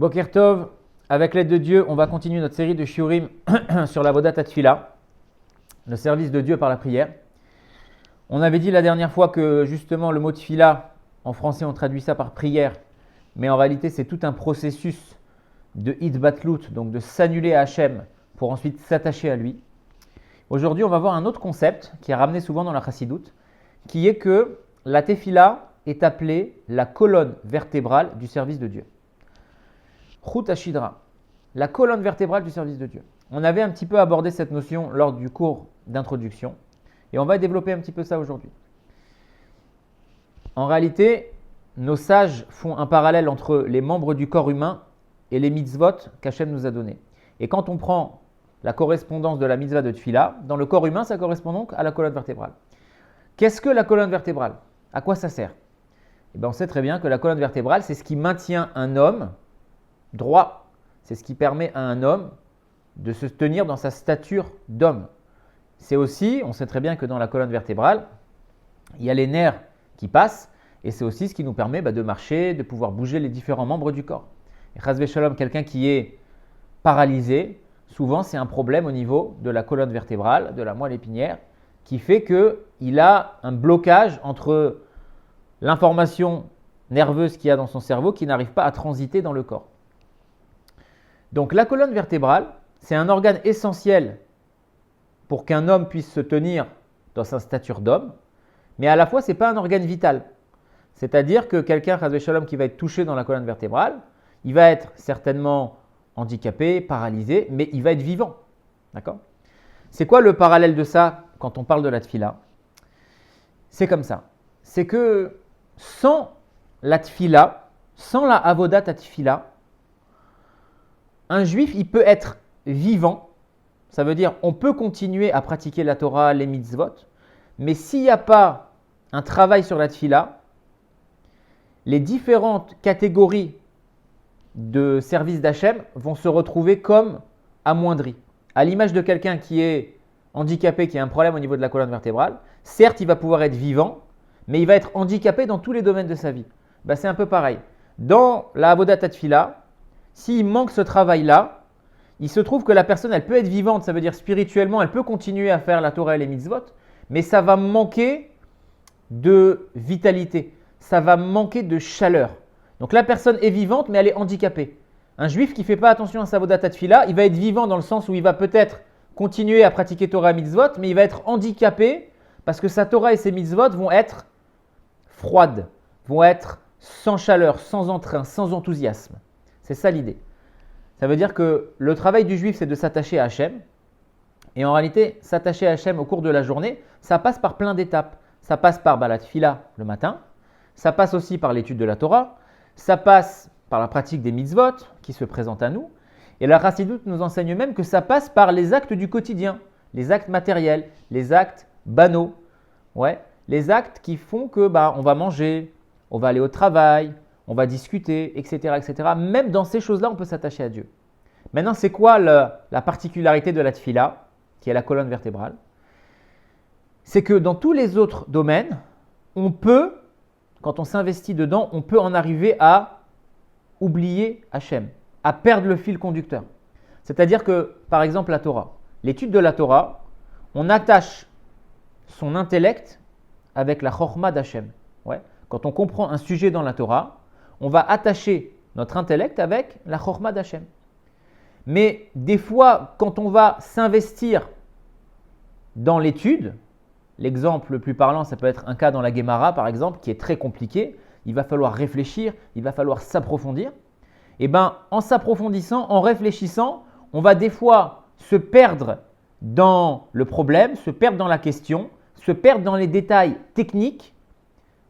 Boker Tov, avec l'aide de Dieu, on va continuer notre série de shiurim sur la Vodat Tefila, le service de Dieu par la prière. On avait dit la dernière fois que justement le mot Tefila, en français on traduit ça par prière, mais en réalité c'est tout un processus de hitbatlout, donc de s'annuler à Hachem pour ensuite s'attacher à lui. Aujourd'hui on va voir un autre concept qui est ramené souvent dans la Chassidoute, qui est que la Tefila est appelée la colonne vertébrale du service de Dieu. Chut Hashidra, la colonne vertébrale du service de Dieu. On avait un petit peu abordé cette notion lors du cours d'introduction et on va développer un petit peu ça aujourd'hui. En réalité, nos sages font un parallèle entre les membres du corps humain et les mitzvot qu'Hachem nous a donnés. Et quand on prend la correspondance de la mitzvah de Tfila, dans le corps humain, ça correspond donc à la colonne vertébrale. Qu'est-ce que la colonne vertébrale? À quoi ça sert? On sait très bien que la colonne vertébrale, c'est ce qui maintient un homme droit. C'est ce qui permet à un homme de se tenir dans sa stature d'homme. C'est aussi, on sait très bien que dans la colonne vertébrale, il y a les nerfs qui passent et c'est aussi ce qui nous permet de marcher, de pouvoir bouger les différents membres du corps. Et Chas v'Shalom, quelqu'un qui est paralysé, souvent c'est un problème au niveau de la colonne vertébrale, de la moelle épinière, qui fait qu'il a un blocage entre l'information nerveuse qu'il y a dans son cerveau qui n'arrive pas à transiter dans le corps. Donc la colonne vertébrale, c'est un organe essentiel pour qu'un homme puisse se tenir dans sa stature d'homme, mais à la fois, ce n'est pas un organe vital. C'est-à-dire que quelqu'un, Chas v'Shalom, qui va être touché dans la colonne vertébrale, il va être certainement handicapé, paralysé, mais il va être vivant. D'accord ? C'est quoi le parallèle de ça quand on parle de la tfila? C'est comme ça. C'est que sans la tfila, sans la avodat tfila, un juif, il peut être vivant, ça veut dire on peut continuer à pratiquer la Torah, les mitzvot, mais s'il n'y a pas un travail sur la tfila, les différentes catégories de service d'Hachem vont se retrouver comme amoindries. À l'image de quelqu'un qui est handicapé, qui a un problème au niveau de la colonne vertébrale, certes il va pouvoir être vivant, mais il va être handicapé dans tous les domaines de sa vie. C'est un peu pareil. Dans la avodat tfila, s'il manque ce travail-là, il se trouve que la personne, elle peut être vivante, ça veut dire spirituellement, elle peut continuer à faire la Torah et les mitzvot, mais ça va manquer de vitalité, ça va manquer de chaleur. Donc la personne est vivante, mais elle est handicapée. Un juif qui ne fait pas attention à sa avodat tfila, il va être vivant dans le sens où il va peut-être continuer à pratiquer Torah et mitzvot, mais il va être handicapé parce que sa Torah et ses mitzvot vont être froides, vont être sans chaleur, sans entrain, sans enthousiasme. C'est ça l'idée. Ça veut dire que le travail du juif, c'est de s'attacher à Hachem. Et en réalité, s'attacher à Hachem au cours de la journée, ça passe par plein d'étapes. Ça passe par la tfila le matin, ça passe aussi par l'étude de la Torah, ça passe par la pratique des mitzvot qui se présentent à nous. Et la Chassidoute nous enseigne même que ça passe par les actes du quotidien, les actes matériels, les actes banaux. Les actes qui font que on va manger, on va aller au travail, on va discuter, etc., etc. Même dans ces choses-là, on peut s'attacher à Dieu. Maintenant, c'est quoi la particularité de la tfila, qui est la colonne vertébrale? C'est que dans tous les autres domaines, on peut, quand on s'investit dedans, on peut en arriver à oublier Hachem, à perdre le fil conducteur. C'est-à-dire que, par exemple, la Torah, l'étude de la Torah, on attache son intellect avec la chorma d'Hachem. Quand on comprend un sujet dans la Torah, on va attacher notre intellect avec la chorma d'Hachem. Mais des fois, quand on va s'investir dans l'étude, l'exemple le plus parlant, ça peut être un cas dans la Gemara, par exemple, qui est très compliqué. Il va falloir réfléchir, il va falloir s'approfondir. En s'approfondissant, en réfléchissant, on va des fois se perdre dans le problème, se perdre dans la question, se perdre dans les détails techniques,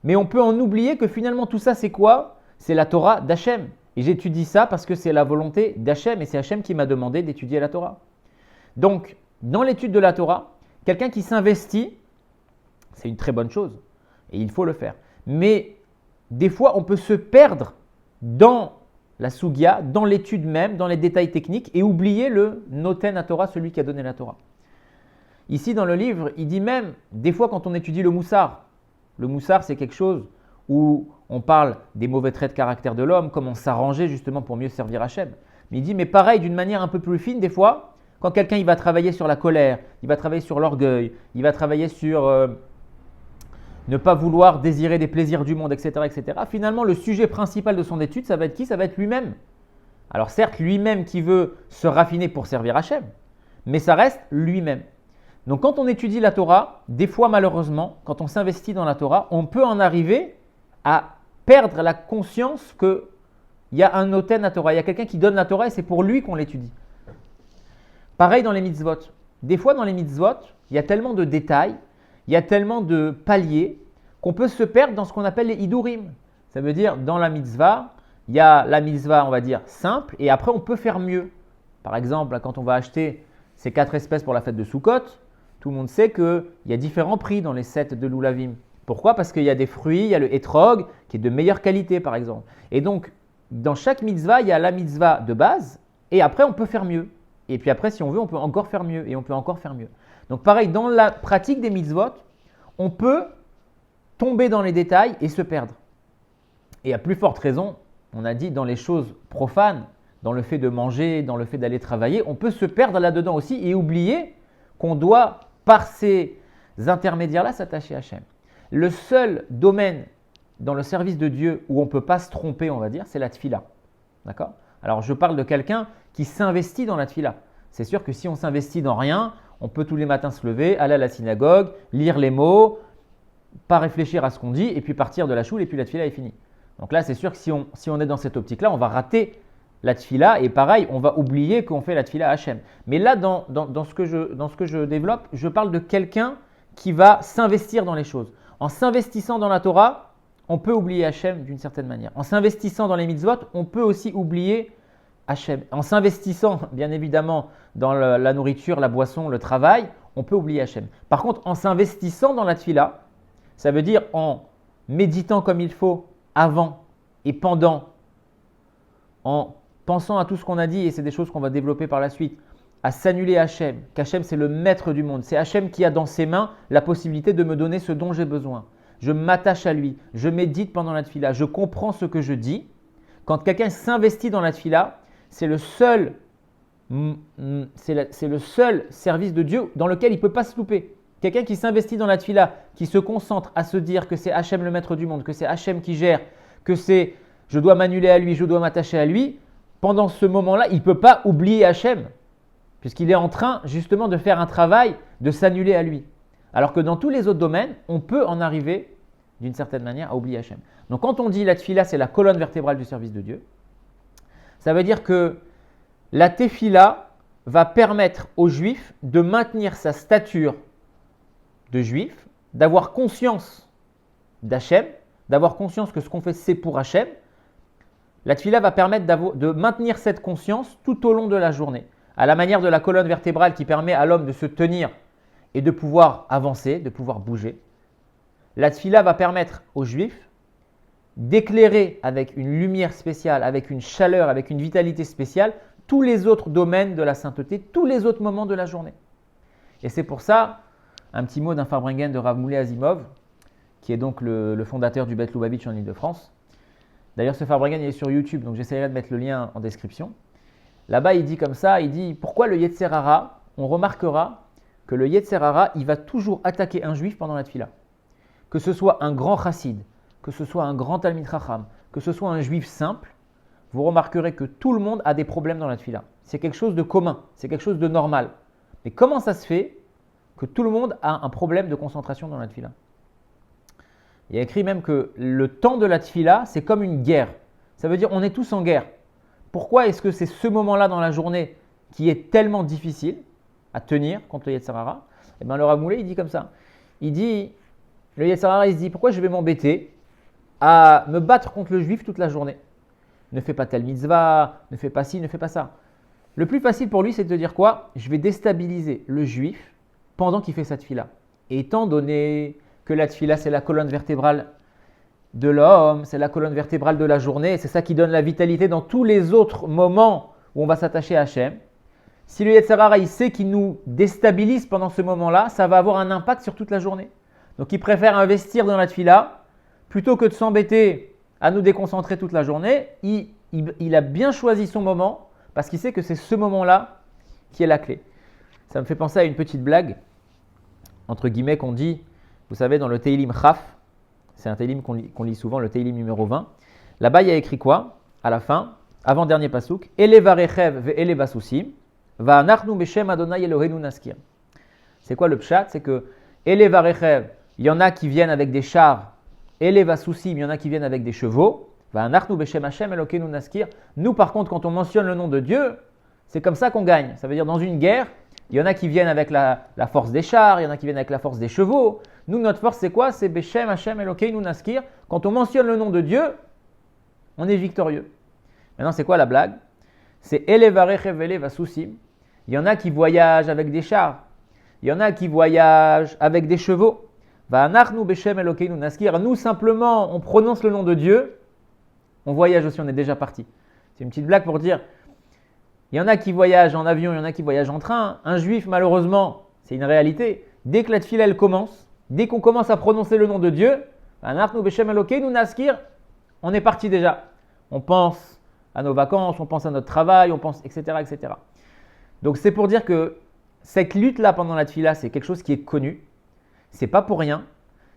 mais on peut en oublier que finalement tout ça c'est quoi? C'est la Torah d'Hachem. Et j'étudie ça parce que c'est la volonté d'Hachem et c'est Hachem qui m'a demandé d'étudier la Torah. Donc, dans l'étude de la Torah, quelqu'un qui s'investit, c'est une très bonne chose et il faut le faire. Mais des fois, on peut se perdre dans la sugya, dans l'étude même, dans les détails techniques et oublier le noten à Torah, celui qui a donné la Torah. Ici, dans le livre, il dit même, des fois quand on étudie le moussar, c'est quelque chose où on parle des mauvais traits de caractère de l'homme, comment s'arranger justement pour mieux servir Hachem. Mais il dit, mais pareil, d'une manière un peu plus fine, des fois, quand quelqu'un il va travailler sur la colère, il va travailler sur l'orgueil, il va travailler sur ne pas vouloir désirer des plaisirs du monde, etc., etc. Finalement, le sujet principal de son étude, ça va être qui? Ça va être lui-même. Alors certes, lui-même qui veut se raffiner pour servir Hachem, mais ça reste lui-même. Donc quand on étudie la Torah, des fois malheureusement, quand on s'investit dans la Torah, on peut en arriver à perdre la conscience qu'il y a un noten à Torah, il y a quelqu'un qui donne la Torah et c'est pour lui qu'on l'étudie. Pareil dans les mitzvot. Des fois dans les mitzvot, il y a tellement de détails, il y a tellement de paliers qu'on peut se perdre dans ce qu'on appelle les hidurim. Ça veut dire dans la mitzvah, il y a la mitzvah, on va dire, simple et après on peut faire mieux. Par exemple, quand on va acheter ces 4 espèces pour la fête de Sukkot, tout le monde sait qu'il y a différents prix dans les sets de l'Ulavim. Pourquoi? Parce qu'il y a des fruits, il y a le etrog qui est de meilleure qualité par exemple. Et donc, dans chaque mitzvah, il y a la mitzvah de base et après on peut faire mieux. Et puis après, si on veut, on peut encore faire mieux et on peut encore faire mieux. Donc pareil, dans la pratique des mitzvot, on peut tomber dans les détails et se perdre. Et à plus forte raison, on a dit dans les choses profanes, dans le fait de manger, dans le fait d'aller travailler, on peut se perdre là-dedans aussi et oublier qu'on doit, par ces intermédiaires-là, s'attacher à Hachem. Le seul domaine dans le service de Dieu où on ne peut pas se tromper, on va dire, c'est la tfila. D'accord? Alors, je parle de quelqu'un qui s'investit dans la tfila. C'est sûr que si on s'investit dans rien, on peut tous les matins se lever, aller à la synagogue, lire les mots, pas réfléchir à ce qu'on dit et puis partir de la choule et puis la tfila est finie. Donc là, c'est sûr que si on est dans cette optique-là, on va rater la tfila et pareil, on va oublier qu'on fait la tfila à Hachem. Mais là, dans ce que je développe, je parle de quelqu'un qui va s'investir dans les choses. En s'investissant dans la Torah, on peut oublier Hachem d'une certaine manière. En s'investissant dans les mitzvot, on peut aussi oublier Hachem. En s'investissant, bien évidemment, dans la nourriture, la boisson, le travail, on peut oublier Hachem. Par contre, en s'investissant dans la tfila, ça veut dire en méditant comme il faut avant et pendant, en pensant à tout ce qu'on a dit, et c'est des choses qu'on va développer par la suite, à s'annuler à Hachem, qu'Hachem c'est le maître du monde. C'est Hachem qui a dans ses mains la possibilité de me donner ce dont j'ai besoin. Je m'attache à lui, je médite pendant la tfila, je comprends ce que je dis. Quand quelqu'un s'investit dans la tfila, c'est le seul service de Dieu dans lequel il ne peut pas se louper. Quelqu'un qui s'investit dans la tfila, qui se concentre à se dire que c'est Hachem le maître du monde, que c'est Hachem qui gère, que c'est je dois m'annuler à lui, je dois m'attacher à lui, pendant ce moment-là, il ne peut pas oublier Hachem, puisqu'il est en train justement de faire un travail de s'annuler à lui. Alors que dans tous les autres domaines, on peut en arriver d'une certaine manière à oublier Hachem. Donc quand on dit la tfila, c'est la colonne vertébrale du service de Dieu, ça veut dire que la tefila va permettre aux juifs de maintenir sa stature de juif, d'avoir conscience d'Hachem, d'avoir conscience que ce qu'on fait c'est pour Hachem. La tfila va permettre de maintenir cette conscience tout au long de la journée, à la manière de la colonne vertébrale qui permet à l'homme de se tenir et de pouvoir avancer, de pouvoir bouger. La tfila va permettre aux juifs d'éclairer avec une lumière spéciale, avec une chaleur, avec une vitalité spéciale, tous les autres domaines de la sainteté, tous les autres moments de la journée. Et c'est pour ça, un petit mot d'un Farbrengen de Rav Moulay Azimov, qui est donc le fondateur du Beth Lubavitch en Ile-de-France. D'ailleurs, ce Farbrengen est sur YouTube, donc j'essaierai de mettre le lien en description. Là-bas, il dit comme ça, il dit « Pourquoi le Yetzer Hara ?» On remarquera que le Yetzer Hara, il va toujours attaquer un juif pendant la tfila. Que ce soit un grand chassid, que ce soit un grand Talmid Chacham, que ce soit un juif simple, vous remarquerez que tout le monde a des problèmes dans la tfila. C'est quelque chose de commun, c'est quelque chose de normal. Mais comment ça se fait que tout le monde a un problème de concentration dans la tfila? Il y a écrit même que le temps de la tfila, c'est comme une guerre. Ça veut dire on est tous en guerre. Pourquoi est-ce que c'est ce moment-là dans la journée qui est tellement difficile à tenir contre le Yetzer Hara? Eh bien, le Rav Moulay, il dit comme ça. Il dit, le Yetzer Hara, il se dit, pourquoi je vais m'embêter à me battre contre le juif toute la journée? Ne fais pas telle mitzvah, ne fais pas ci, ne fais pas ça. Le plus facile pour lui, c'est de dire quoi? Je vais déstabiliser le juif pendant qu'il fait sa tfila. Et étant donné que la tfila, c'est la colonne vertébrale de l'homme, c'est la colonne vertébrale de la journée, c'est ça qui donne la vitalité dans tous les autres moments où on va s'attacher à Hachem. Si le Yetzer Hara, il sait qu'il nous déstabilise pendant ce moment-là, ça va avoir un impact sur toute la journée. Donc il préfère investir dans la tfila plutôt que de s'embêter à nous déconcentrer toute la journée, il a bien choisi son moment parce qu'il sait que c'est ce moment-là qui est la clé. Ça me fait penser à une petite blague, entre guillemets, qu'on dit, vous savez, dans le Teilim Chaf, c'est un Teilim qu'on lit souvent, le Teilim numéro 20. Là-bas, il y a écrit quoi? À la fin, avant-dernier pasouk, Elevarechev ve elevasusim, va nachnu beshem Adonai Eloheinu naskir. C'est quoi le pshat? C'est que Elevarechev, il y en a qui viennent avec des chars, elevasusim, il y en a qui viennent avec des chevaux, va nachnu beshem Hashem Eloheinu naskir. Nous, par contre, quand on mentionne le nom de Dieu, c'est comme ça qu'on gagne. Ça veut dire dans une guerre, il y en a qui viennent avec la force des chars, il y en a qui viennent avec la force des chevaux. Nous, notre force, c'est quoi? C'est Beshem Hashem Elokeinu Naskir. Quand on mentionne le nom de Dieu, on est victorieux. Maintenant, c'est quoi la blague? C'est Elevarechev elevasusim. Il y en a qui voyagent avec des chars. Il y en a qui voyagent avec des chevaux. Va'anachnu Beshem Elokeinu Naskir. Nous, simplement, on prononce le nom de Dieu. On voyage aussi, on est déjà parti. C'est une petite blague pour dire... Il y en a qui voyagent en avion, il y en a qui voyagent en train. Un juif, malheureusement, c'est une réalité. Dès que la tefila elle commence, dès qu'on commence à prononcer le nom de Dieu, on est parti déjà. On pense à nos vacances, on pense à notre travail, on pense, etc., etc. Donc c'est pour dire que cette lutte-là pendant la tefila, c'est quelque chose qui est connu. C'est pas pour rien.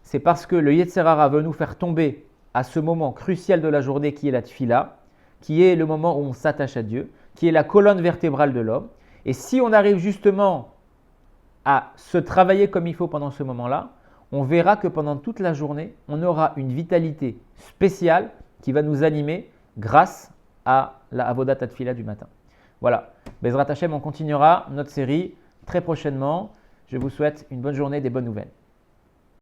C'est parce que le Yetzer Hara veut nous faire tomber à ce moment crucial de la journée qui est la tefila, qui est le moment où on s'attache à Dieu, qui est la colonne vertébrale de l'homme. Et si on arrive justement à se travailler comme il faut pendant ce moment-là, on verra que pendant toute la journée, on aura une vitalité spéciale qui va nous animer grâce à la Avodat Tefila du matin. Voilà, Bezrat Hashem, on continuera notre série très prochainement. Je vous souhaite une bonne journée, des bonnes nouvelles.